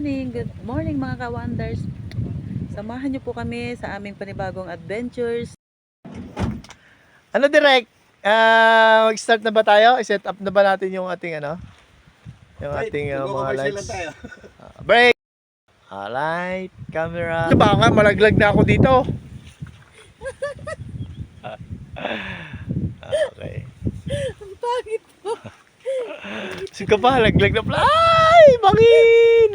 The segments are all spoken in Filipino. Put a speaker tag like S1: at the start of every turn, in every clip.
S1: Good morning mga ka-wonders. Samahan niyo po kami sa aming panibagong adventures.
S2: Ano direct? Mag-start na ba tayo? I-set up na ba natin yung ating Yung ating mga lights? Break! Alright, camera. Baka nga malaglag na ako dito. Okay.
S1: Ang pangit po.
S2: Sige pa, laglag na pala. Ay, bangin!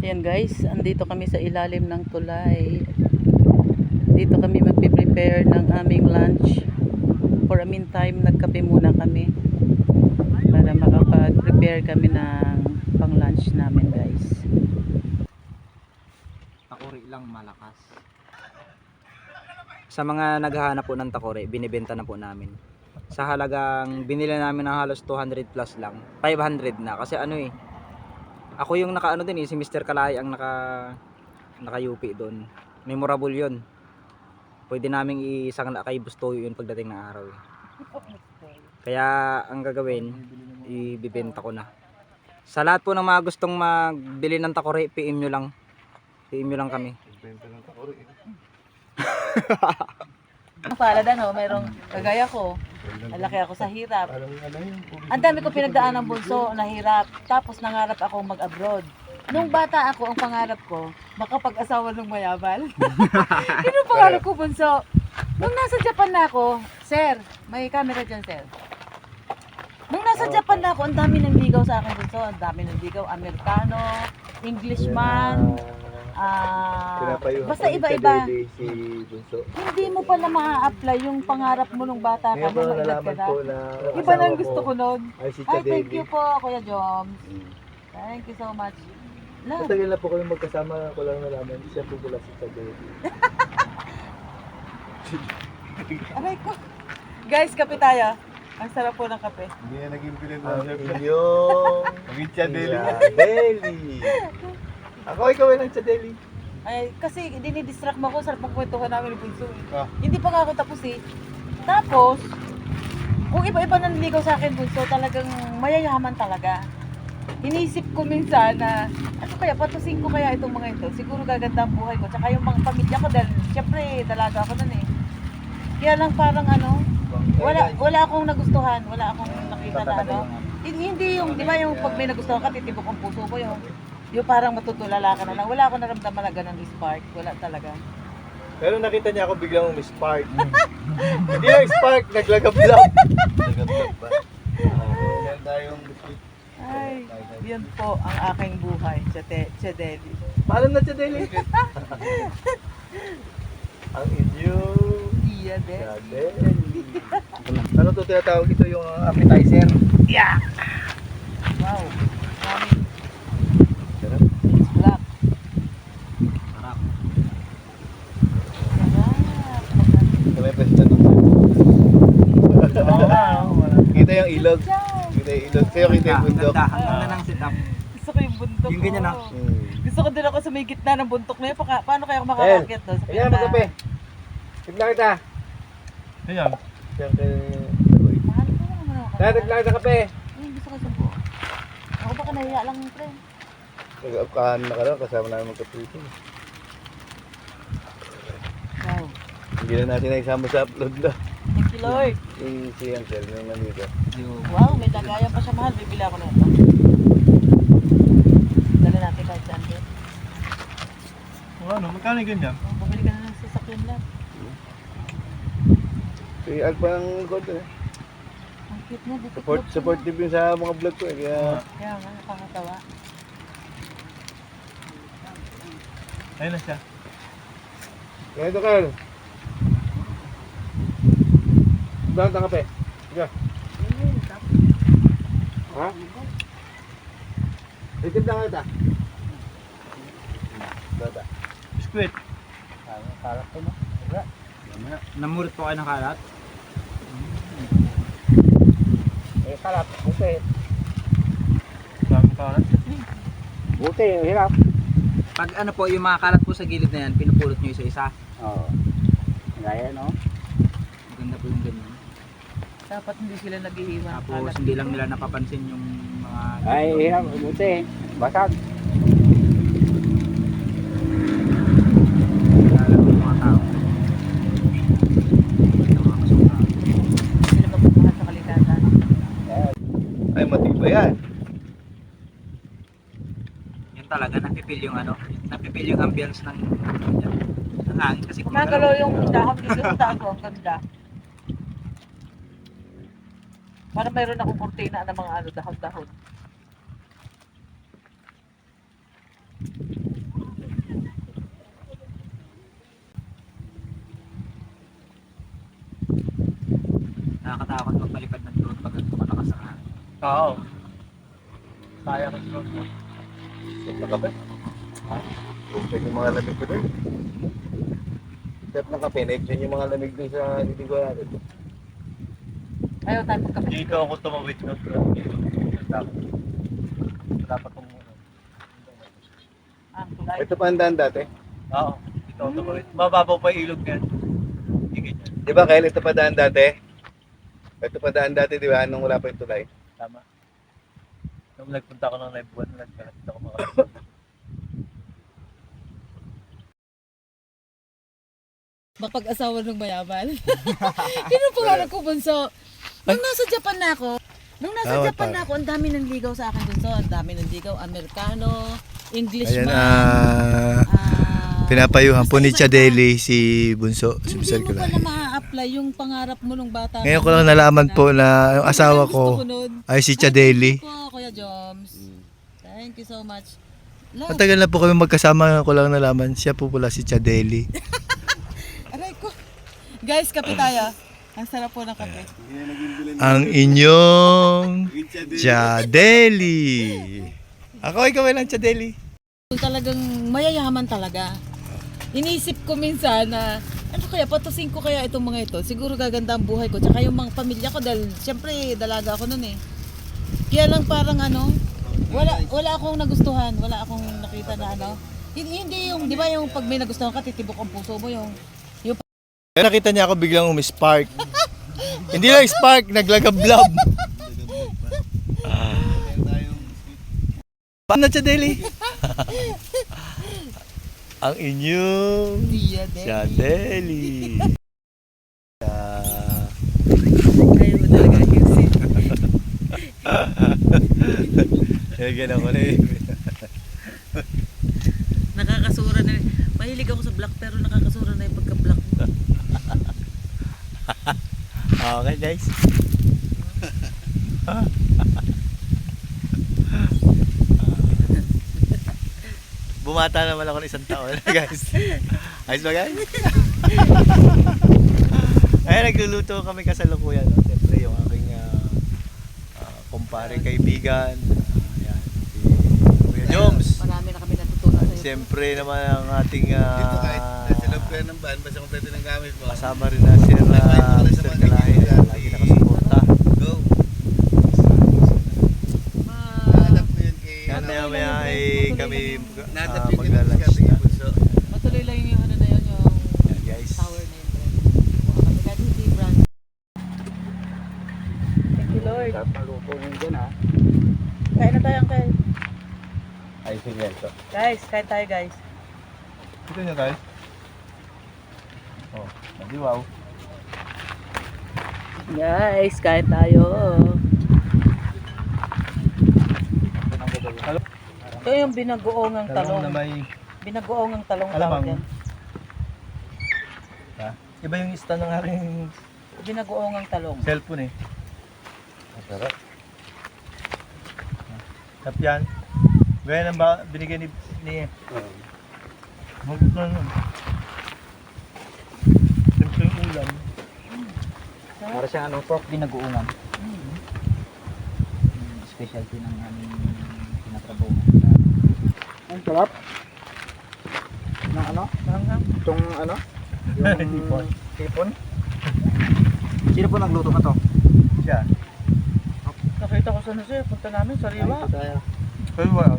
S1: Ayan guys, andito kami sa ilalim ng tulay. Dito kami magpe-prepare ng aming lunch. For a meantime, nagkape muna kami para makapag-prepare kami ng pang-lunch namin guys.
S3: Takori lang malakas. Sa mga naghahanap po ng takori, binibenta na po namin. Sa halagang binili namin ng halos 200 plus lang. 500 na kasi ako yung nakaano din si Mr. Kalay ang naka-UP doon. Memorable 'yon. Pwede naming isang kay Bustoyo yun pagdating ng araw. Kaya ang gagawin, ibibenta ko na. Sa lahat po ng mga gustong magbili ng takori, PM nyo lang. PM nyo lang kami.
S2: Benta ng takori.
S1: Ang palad mayroong kagaya ko. Malaki ako sa hirap. Ang dami ko pinagdaan ng bunso na hirap. Tapos nangarap ako mag-abroad. Nung bata ako, ang pangarap ko, makapag-asawa ng mayaman. Yun ang pangarap ko, bunso. Nung nasa Japan na ako, sir, may camera dyan, sir. Nung nasa Japan na ako, ang dami ng ligaw sa akin, bunso. Ang dami ng ligaw, Amerikano, Englishman, basta iba-iba.
S2: Si Bunso.
S1: Hindi mo pala ma-apply yung pangarap mo nung bata ka, nung maedad ka na. Iba na ang gusto ko nun. Ay, thank you po, Kuya Joms. Thank you so much. Love.
S2: Matagal na po kami magkasama, ko lang nalaman. Siya po pala si Chadeli.
S1: Aray ko. Guys, kape tayo. Ang sarap po ng kape.
S2: Hindi na naging pilit ng Chef. Chadeli. Ako, ikaw ay ng Chadeli.
S1: Ay, kasi dinidistract mo ako sa pagkwentuhan namin ni Bunso.
S2: Ah.
S1: Hindi pa nga ako tapos eh. Tapos, kung iba-iba nang ligaw sa akin, Bunso, talagang mayayaman talaga. Inisip ko minsan na, ano kaya, patusin ko kaya itong mga ito. Siguro gaganda ang buhay ko. Tsaka yung mga pamilya ko dahil, syempre, dalaga ako nun eh. Kaya lang parang wala akong nagustuhan. Wala akong nakita na Hindi yung, di ba yung pag may nagustuhan ka, titibok ang puso ko yung parang matutulala ka na lang. Wala akong naramdaman na ganun spark. Wala talaga.
S2: Pero nakita niya ako biglang may spark. Hindi lang spark, naglagab-lab. Naglagab ba? Meron tayong biscuit.
S1: Ay, yan po ang aking buhay. Chadeli.
S2: Paalam na Chadeli. Ang inyo.
S1: Iya de.
S2: Chadeli. Ano to tinatawag ito yung appetizer?
S1: Yeah! Wow. Mami.
S2: Sarap.
S1: It's black.
S3: Sarap.
S1: Sarap.
S2: May pesta to. Kita yung ilog. Kita yung ilog. Sa'yo kita yung bundok.
S3: Ang ganda ng setup.
S1: Gusto ko yung bundok
S3: Yung ganyan
S1: ko.
S3: ah.
S1: Gusto ko din ako sa may gitna ng bundok na yun. Paano kaya ako makakakit doon? Sa
S2: Ayan, magkape. Tigla kita.
S4: Ayan.
S2: Diyan kay Tagoy.
S1: Mahal ko naman ako.
S2: Dahil nagla na kape.
S1: Gusto ko sumpo. Ako baka nahiya lang yung friend.
S2: Nag-upkahan na ka lang kasama namin magkape ito.
S1: Wow.
S2: Hindi na natin naisama sa upload na.
S1: Thank you Lord.
S2: Si Ansel yung nandito.
S1: Wow, may lagayan pa siya mahal. Bibili ako na ito. Dali natin kahit saan din.
S4: Ano, magkano yung ganyan?
S1: Bumili ka na ng sasakyan lang.
S2: Si Alpa ang gold eh.
S1: Ang cute niya. Dito
S2: Supportive yun sa mga vlog ko eh. Kaya
S1: Kaya nga, nakakatawa.
S4: Ayun na siya.
S2: kaya ito Carl. Bakit ang kape? Sige. Ha? Itim lang kita. Bata.
S4: Biskwit.
S2: Sarap ko mo.
S3: Namurit po kayo ng kalat.
S2: Sarap. Buti.
S4: Dami karat.
S2: Buti. Hirap.
S3: Pag po, yung mga kalat po sa gilid na yan, pinupulot nyo isa-isa.
S2: Oo. Gaya no?
S3: Maganda po yung ganyan.
S1: Dapat hindi sila nag-iiwan.
S3: Tapos hindi lang nila napapansin yung mga...
S2: Ay, hirap. Buti.
S3: Basag. Alam mo mga tao.
S1: Hindi na magpapahal sa kalikasan.
S2: Ay, matibay yan.
S3: Yun talaga, napipil yung ano, napipil yung ambience ng hangin kasi
S1: Kumagalaw yung dahon dito sa taas ko, ang ganda. Parang mayroon akong kurtina ng mga ano, dahon-dahon.
S3: nakakatakot magpalipad ng drone pag tumatakas sa hangin.
S4: Oo. Kaya ko siguro.
S2: Set na kape. Gusto yung mga lamig ko doon. Set na kape. Next yung mga lamig doon sa hindi ko natin.
S1: Ayaw tayo magkape.
S4: Dito ako tumawid ng dapat tumawid.
S1: Ang tulay.
S2: Ito pa ang daan dati.
S4: Oo. Dito ako tumawid. Mababaw pa yung ilog yan. Hindi ganyan.
S2: Di ba, Kyle? Ito pa daan dati? Ito pa daan dati, di ba? Nung wala pa yung tulay.
S4: Tama. Nung nagpunta ko ng live 1, nagkalat ako makakita.
S1: Mapag-asawa ng mayaman. Yun ang pangarap ko, Bunso. Nung nasa Japan na ako, ang dami ng ligaw sa akin, Bunso. Ang dami ng ligaw. Amerikano, Englishman.
S2: pinapayuhan po ni
S1: Basta iba
S2: Chadeli si Bunso, si
S1: Hindi
S2: Mr.
S1: mo
S2: Kulay.
S1: pala maa-apply yung pangarap mo nung bata.
S2: Ngayon ko lang nalaman po na yung asawa ko ay si Chadeli.
S1: Thank you po, Kuya Joms. Thank you so much. Love.
S2: Matagal na po kami magkasama, ko lang nalaman. Siya po pala si Chadeli.
S1: Aray ko. Guys, kape tayo. Ang sarap po ng kape.
S2: Ang inyong Chadeli. Ako, ikaw lang Chadeli.
S1: Talagang mayayaman talaga. Inisip ko minsan na ano kaya, patusin ko kaya itong mga ito. Siguro gaganda ang buhay ko. Tsaka yung mga pamilya ko dahil siyempre dalaga ako nun eh. Kaya lang parang ano, wala akong nagustuhan. Wala akong nakita na ano. Hindi yung, di ba yung pag may nagustuhan ka, titibok ang puso mo yung
S2: Nakita niya ako biglang umi-spark. Hindi lang spark, naglagablab. Paano Chadeli? Ang inyong
S1: Dia
S2: Chadeli.
S1: Ayaw mo talaga ayusin.
S2: Yan ako na eh.
S1: Nakakasura na. Mahilig ako sa black pero nakakasura na yung pagka-black mo.
S2: Okay guys. Bumata naman ako ng isang taon guys. Ayos ba guys? Ay, nagluluto kami kasalukuyan. No? Siyempre yung aking kumpare kaibigan. Ayan, si Kuya Joms.
S1: Marami na kami natutunan sa'yo.
S2: Siyempre naman ang ating
S5: Dito kahit nasa loob ka ng van, basta kompleto ng gamit mo.
S2: kasama rin na Sir Kalahi. Lagi nakasuporta.
S5: Go!
S1: Ah,
S5: Nahanap ko yun kay...
S2: Yan maya ay kami
S5: Nahanap yun kay
S2: maglalunch
S5: Buscate
S2: na.
S5: kay Bunso.
S1: matuloy lang yung ano na yun, yung
S2: Yan guys.
S1: tower na yun. Mukha kami kahit hindi brand. Thank you, Lord.
S3: Palupo nyo dyan ha.
S1: Kain na tayo, Uncle.
S2: Ay, sige. So,
S1: Guys, kain tayo, guys.
S4: Ito niya guys. Oh, hindi wow.
S1: Guys, kain tayo. Ito yung binagoongang
S4: Talong na
S1: talong.
S4: may...
S1: Binagoongang talong
S4: Alamang.
S1: tawag yan.
S4: Ha? Iba yung stand ng aking
S1: Binagoongang talong.
S4: cellphone eh.
S2: masarap.
S4: Tap yan. Gaya ng binigay ni Magot na nun. Simple yung ulam.
S3: Para siyang ano, pork binagoongan. Specialty ng aming pinatrabaho. Ang sarap. Ng ano? Itong ano?
S4: Hipon.
S3: Hipon? Sino po nagluto na to?
S4: Siya.
S1: Nakita ko sa nasa, punta namin, sariwa.
S4: Pero wow.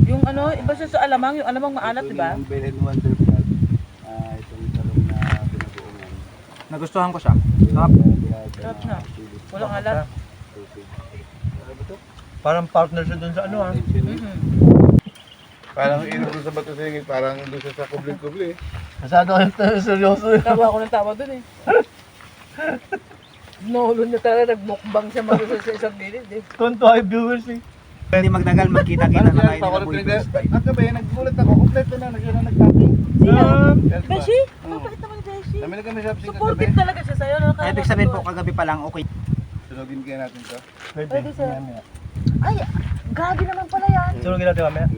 S1: Yung ano, iba siya sa alamang, yung alamang maalat, di ba?
S5: Ito yung Bell and Wonder Vlog. Itong talong na pinabuungan.
S3: Nagustuhan ko siya. Sarap.
S1: Sarap na. Walang alat.
S4: Parang partner siya dun sa ano ha.
S1: Mhm.
S5: Parang ino doon sa bato singit, parang doon sa kubli-kubli.
S2: Masyado kayo seryoso yun.
S1: Tawa ako ng tawa dun eh. Nulo niya talaga, nagmukbang siya sa isang minute eh.
S2: Konto ay viewers eh.
S3: Hindi magtagal, magkita-kita na tayo nila boy bros.
S5: At gabi, naggulat ako, kompleto na, nag-tapping.
S1: Beshi? Mabait naman ni Beshi.
S5: Kami na kami shopping kagabi.
S1: Supportive talaga siya sa'yo. No?
S3: Ibig sabihin po, kagabi pa lang, okay.
S5: Sunogin kaya natin to.
S1: Pwede sir. Ay, grabe naman pala yan.
S2: Sunogin natin mamaya.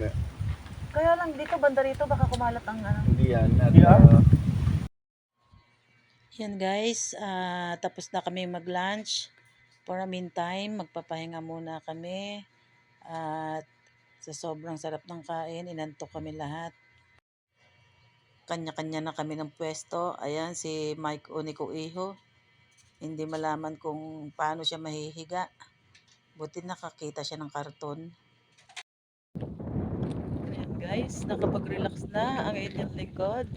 S1: Kaya lang dito, banda rito, baka kumalat ang ano.
S5: Hindi yan. At,
S1: Yan guys, tapos na kami mag-lunch. For a meantime, magpapahinga muna kami. At sa sobrang sarap ng kain, inantok kami lahat. Kanya-kanya na kami ng pwesto. Ayan, si Mike Unico Iho. Hindi malaman kung paano siya mahihiga. Buti nakakita siya ng karton. Ayan guys, nakapag-relax na ang inyong lingkod.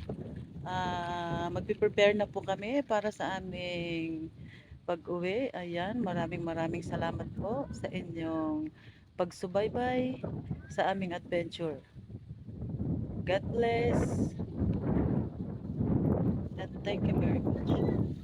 S1: Magpiprepare na po kami para sa aming pag-uwi. Ayan, maraming salamat po sa inyong pagsubaybay sa aming adventure. God bless and thank you very much.